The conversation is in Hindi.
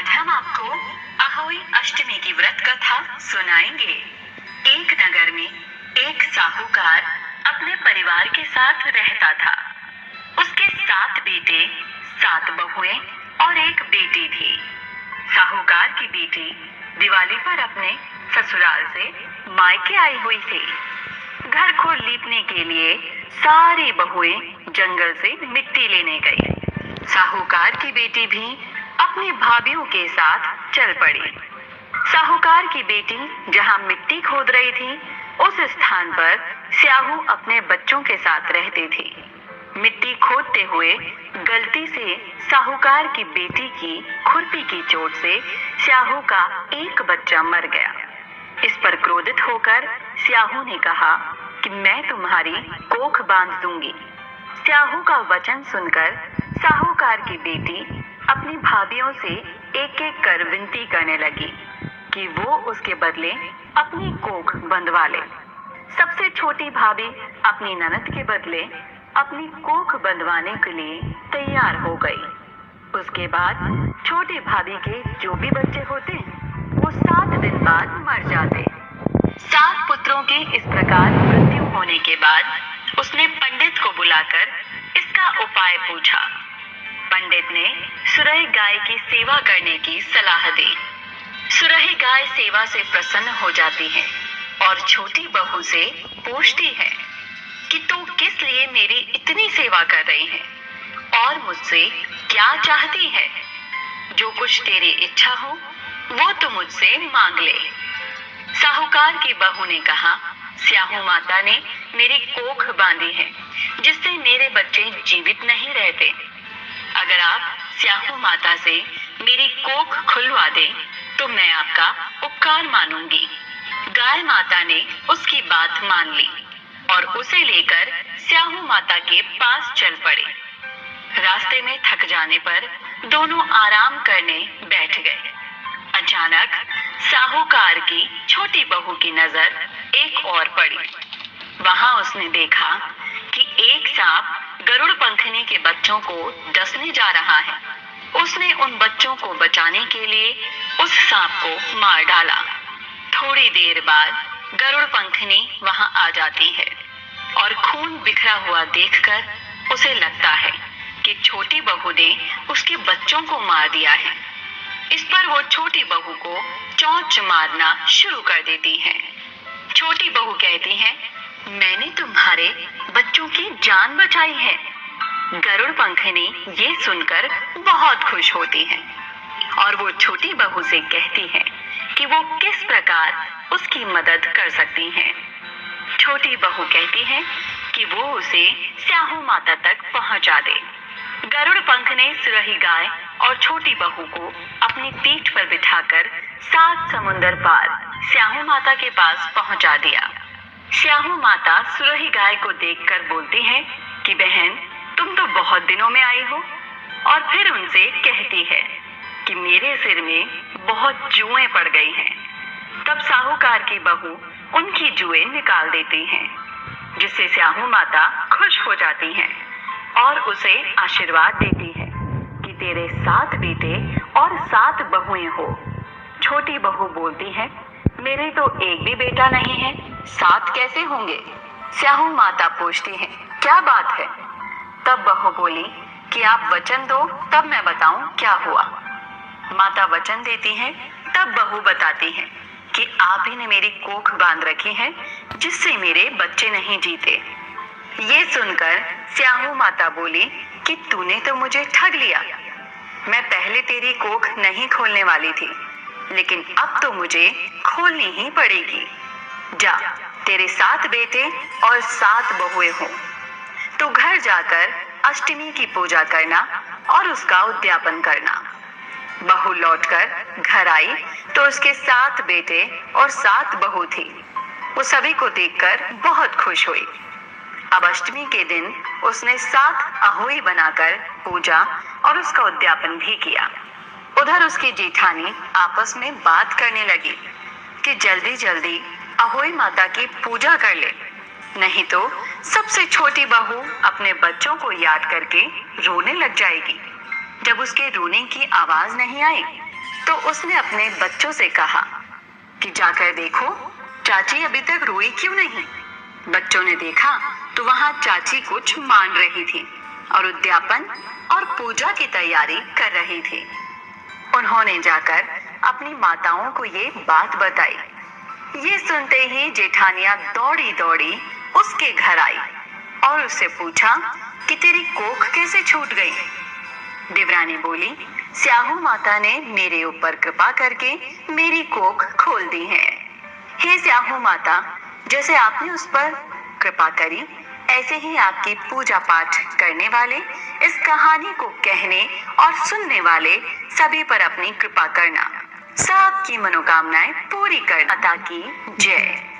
आज हम आपको अहोई अष्टमी की व्रत कथा सुनाएंगे। एक नगर में एक साहूकार अपने परिवार के साथ रहता था। उसके 7 बेटे, 7 बहुएं और एक बेटी थी। साहूकार की बेटी दिवाली पर अपने ससुराल से मायके आई हुई थी। घर को लीपने के लिए सारी बहुएं जंगल से मिट्टी लेने गई। साहूकार की बेटी भी अपनी भाभीओं के साथ चल पड़ी। साहूकार की बेटी जहां मिट्टी खोद रही थी, उस स्थान पर स्याहू अपने बच्चों के साथ रहती थी। मिट्टी खोदते हुए गलती से साहूकार की बेटी की खुरपी की चोट से स्याहू का एक बच्चा मर गया। इस पर क्रोधित होकर स्याहू ने कहा कि मैं तुम्हारी कोख बांध दूंगी। स्याहू का वचन सुनकर साहूकार की बेटी अपनी भाभीओं से एक-एक कर विनती करने लगी कि वो उसके बदले अपनी कोख बंधवा ले। सबसे छोटी भाभी अपनी ननद के बदले अपनी कोख बंधवाने के लिए तैयार हो गई। उसके बाद छोटी भाभी के जो भी बच्चे होते, वो 7 दिन बाद मर जाते। 7 पुत्रों की इस प्रकार मृत्यु होने के बाद उसने पंडित को बुलाकर इसका उपाय पूछा। पंडित ने सुरही गाय की सेवा करने की सलाह दी। सुरही गाय सेवा से प्रसन्न हो जाती है और छोटी बहू से पूछती है कि तू किस लिए मेरी इतनी सेवा कर रही है और मुझसे क्या चाहती है। जो कुछ तेरी इच्छा हो वो तू मुझसे मांग ले। साहूकार की बहू ने कहा, स्याहू माता ने मेरी कोख बांधी है जिससे मेरे बच्चे जीवित नहीं रहते। अगर आप स्याहू माता से मेरी कोख खुलवा दें तो मैं आपका उपकार मानूंगी। गाय माता ने उसकी बात मान ली और उसे लेकर स्याहू माता के पास चल पड़े। रास्ते में थक जाने पर दोनों आराम करने बैठ गए। अचानक साहूकार की छोटी बहू की नजर एक और पड़ी। वहां उसने देखा कि एक सांप गरुड़ पंखनी के बच्चों को डसने जा रहा है। उसने उन बच्चों को बचाने के लिए उस सांप को मार डाला। थोड़ी देर बाद गरुड़ पंखनी वहां आ जाती है और खून बिखरा हुआ देखकर उसे लगता है कि छोटी बहू ने उसके बच्चों को मार दिया है। इस पर वो छोटी बहू को चोंच मारना शुरू कर देती है। छोटी बहू कहती है, मैंने तुम्हारे बच्चों की जान बचाई है। गरुड़ पंखनी ये सुनकर बहुत खुश होती है और वो छोटी बहू से कहती है कि वो किस प्रकार उसकी मदद कर सकती है। छोटी बहू कहती है कि वो उसे स्याहू माता तक पहुंचा दे। गरुड़ पंख ने सुरही गाय और छोटी बहू को अपनी पीठ पर बिठाकर 7 समुंदर पार स्याहू माता के पास पहुंचा दिया। स्याहू माता सुरही गाय को देखकर बोलती है कि बहन, तुम तो बहुत दिनों में आई हो। और फिर उनसे कहती है कि मेरे सिर में बहुत जुएं पड़ गई हैं। तब साहूकार की बहू उनकी जुएं निकाल देती हैं, जिससे स्याहू माता खुश हो जाती हैं और उसे आशीर्वाद देती है कि तेरे 7 बेटे और 7 बहुएं हो। छोटी बहू बोलती है, मेरे तो एक भी बेटा नहीं है, 7 कैसे होंगे। स्याहू माता पूछती है, क्या बात है। तब बहू बोली कि आप वचन दो तब मैं बताऊं क्या हुआ। माता वचन देती है। तब बहू बताती है कि आप ही ने मेरी कोख बांध रखी है जिससे मेरे बच्चे नहीं जीते। ये सुनकर स्याहू माता बोली कि तूने तो मुझे ठग लिया। मैं पहले तेरी कोख नहीं खोलने वाली थी, लेकिन अब तो मुझे खोलनी ही पड़ेगी। जा, तेरे 7 बेटे और 7 बहुएं हो। तू घर जाकर अष्टमी की पूजा करना और उसका उद्यापन करना। बहू लौटकर घर आई तो उसके 7 बेटे और 7 बहू थी। वो सभी को देखकर बहुत खुश हुई। अब अष्टमी के दिन उसने 7 अहोई बनाकर पूजा और उसका उद्यापन भी किया। उधर उसकी जेठानी आपस में बात करने लगी कि जल्दी जल्दी अहोई माता की पूजा कर ले, नहीं तो सबसे छोटी बहू अपने बच्चों को याद करके रोने लग जाएगी। जब उसके रोने की आवाज नहीं आई तो उसने अपने बच्चों से कहा कि जाकर देखो चाची अभी तक रोई क्यों नहीं। बच्चों ने देखा तो वहां चाची कुछ मान रही थी और उद्यापन और पूजा की तैयारी कर रही थी। उन्होंने जाकर अपनी माताओं को ये बात बताई। ये सुनते ही जेठानिया दौड़ी दौड़ी उसके घर आई और उससे पूछा कि तेरी कोख कैसे छूट गई। देवरानी बोली, स्याहू माता ने मेरे ऊपर कृपा करके मेरी कोख खोल दी है। हे स्याहू माता, जैसे आपने उस पर कृपा करी ऐसे ही आपकी पूजा पाठ करने वाले, इस कहानी को कहने और सुनने वाले सभी पर अपनी कृपा करना। सबकी मनोकामनाएं पूरी करना। माता की जय।